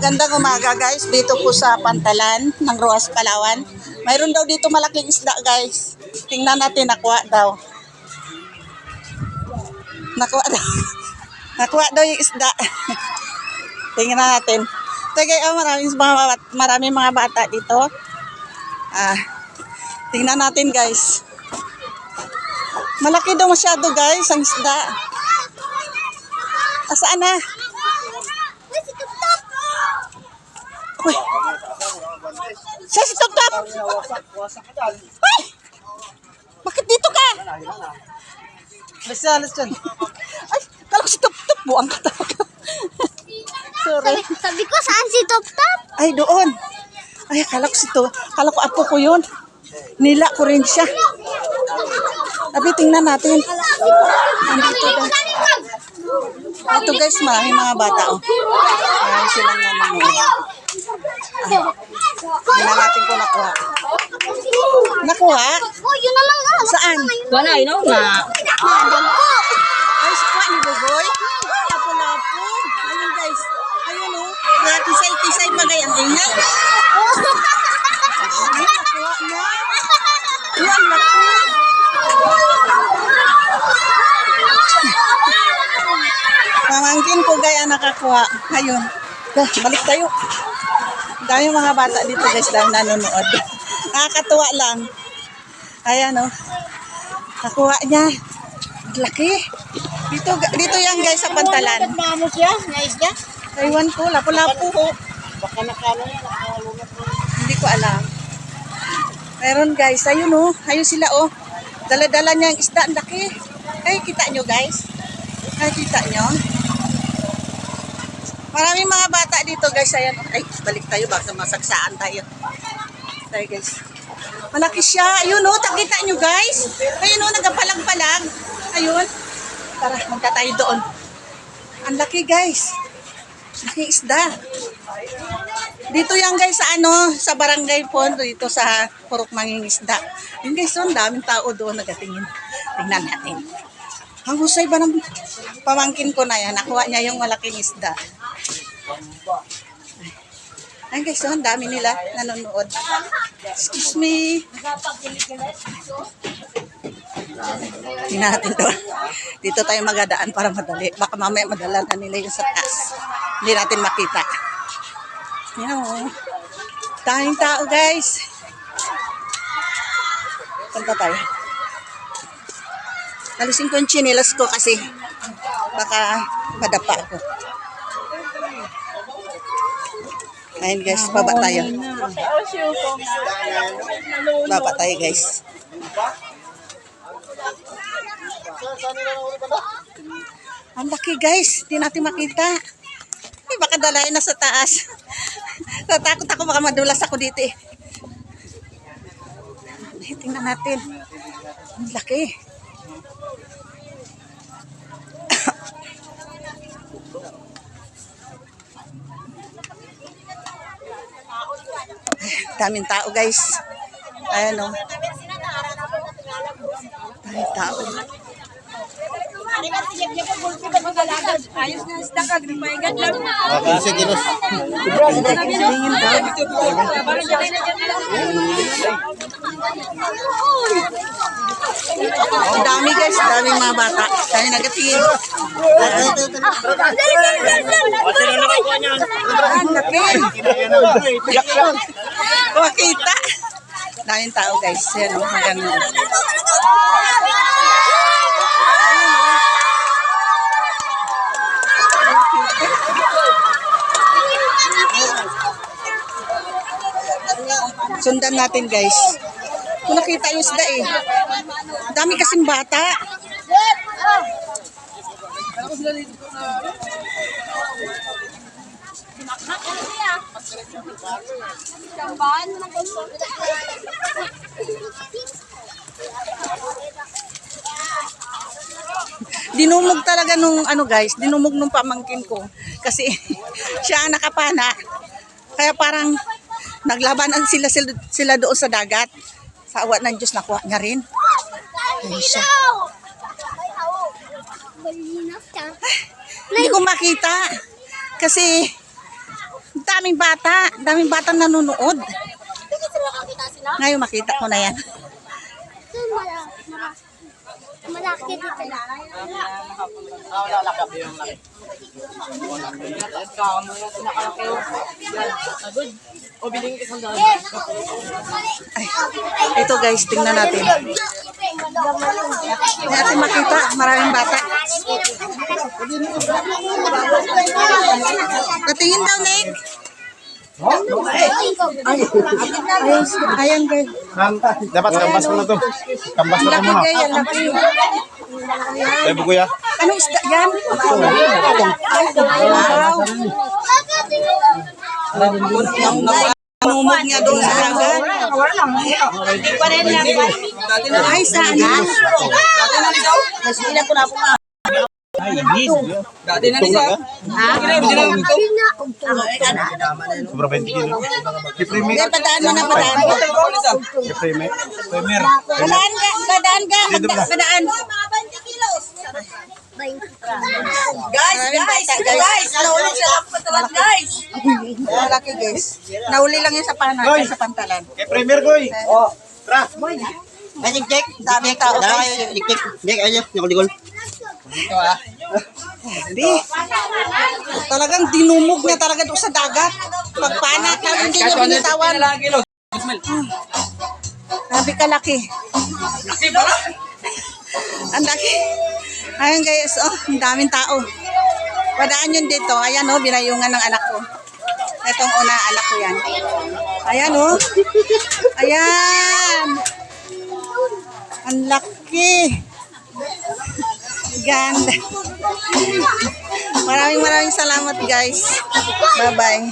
Magandang umaga guys, dito po sa Pantalan ng Roas, Palawan. Mayroon daw dito malaking isda guys. Tingnan natin, nakuha daw. Nakuha daw. Nakuha daw yung isda. Tingnan natin. Tagay, maraming mga bata dito. Tingnan natin guys. Malaki daw masyado guys ang isda. Saan na? Uy. Siya si Top Top. Uy. Bakit dito ka? Alas dyan. Ay, kala ko si Top Top. Buang ka talaga. Sorry. Sabi ko, saan si Top Top? Ay, doon. Ay, kala ko si Top. Kala ko apo ko yun. Nila ko rin siya. Abi, tingnan natin. Nandito daw. Ito guys, maraming mga bata. Oh. Ayan silang nanonood. Tingnan natin kung nakuha. Nakuha? Oh, yun na lang. Saan? Wala, ino nga. Ay, sikuha ni Boboy. Lapo-lapo. Ayun guys. Ayun o. Kaya tisay-tisay pa gaya ang ingay. Ay, nakuha na. Yan, nakuha. Pamangkin ko gaya nakakuha. Ayun. Balik tayo. Dami mga bata dito guys lang nanonood. Nakakatuwa lang. Ayan o. Nakuha niya. Laki. Dito yan guys sa Pantalan. Ano siya? Nice niya? Taiwan ko. Lapo-lapo ko. Baka nakano yan. Hindi ko alam. Meron guys. Ayun o. Ayun sila o. Dala-dala niya ang isda. Ang laki. Ay, kita nyo guys. Ay, kita nyo. Maraming mga bata dito guys. Ayan. Ay, balik tayo. Baka masagsaan tayo. Tayo guys. Malaki siya. Ayun o. Takita nyo guys. Ayun o. Nagapalag-palag. Ayun. Tara, magka tayo doon. Ang laki guys. Laki isda. Dito yan guys sa sa barangay po. Dito sa Purok Mangingisda. Yun guys, ang daming tao doon nagatingin. Tingnan natin. Ang husay ba ng pamangkin ko na yan? Nakuha niya yung malaking isda. Ay guys, ang dami nila nanonood. Excuse me. Tingnan natin to. Dito tayo magadaan para madali. Baka mamaya madala na nila yung sa taas. Hindi natin makita. Yan o. Daming tao guys. Punta tayo. Alisin ko yung chinelas ko kasi baka madapa ako. Ayun guys, baba tayo. Baba tayo guys. Ang laki guys, hindi natin makita. Ay, baka dalayan na sa taas. Natakot ako, baka madulas ako dito eh. Ay, tingnan natin. Ang laki. Daming tao guys. Ayan o. Daming tao. Ayos nga isda ka, gripayan lang. Tingin daw. Ang dami guys, daming mga bata. Tayo nagatingin. Ang laki. Makita. Daming tao guys. Yan o, maganda. Sundan natin guys. Kung nakita yung isda eh. Dami kasing bata. Dinumog talaga nung guys, dinumog nung pamangkin ko kasi siya ang nakapana. Kaya parang naglabanan sila doon sa dagat. Sa awa ng Diyos, nakuha niya rin. Ayun siya. Hindi ko makita. Kasi daming bata. Daming batang nanonood. Ngayon makita ko na yan. Malaki dito. Ay, ito guys, tingnan natin. Hindi natin makita, maraming bata. Patingin daw, Nick. Ayan guys. Dapat kambas mo na to. Kambas Ang na to laki muna. guys, ang laki. Eh, buko ya. Anong isda yan? Wow. Namumog niya doon sa dagat. Ay, saan na? Sobrang 20 kilo. Hindi, padaan mo na, padaan mo. Premier. Padaan ka, padaan ka, padaan. Guys, nahulog siya lang patalan, guys. Malaki guys. Nahuli lang yan sa sa pantalan. Eh, Premier Goy. Oh. Tra. Magic check. Daming tao guys. Check. Check aja. Nakaligol. Di. Talagang dinumog niya talaga doon sa dagat. Pagpana, talagang hindi niya binitawan. Sabi ka laki. Laki pala. Ang laki. Ayun guys, oh, ang daming tao. Padaan yun dito. Ayan oh, binayungan ng anak ko. Itong una, anak ko yan. Ayan oh. Ayan. Ang laki. Ganda. Maraming salamat guys. Bye-bye.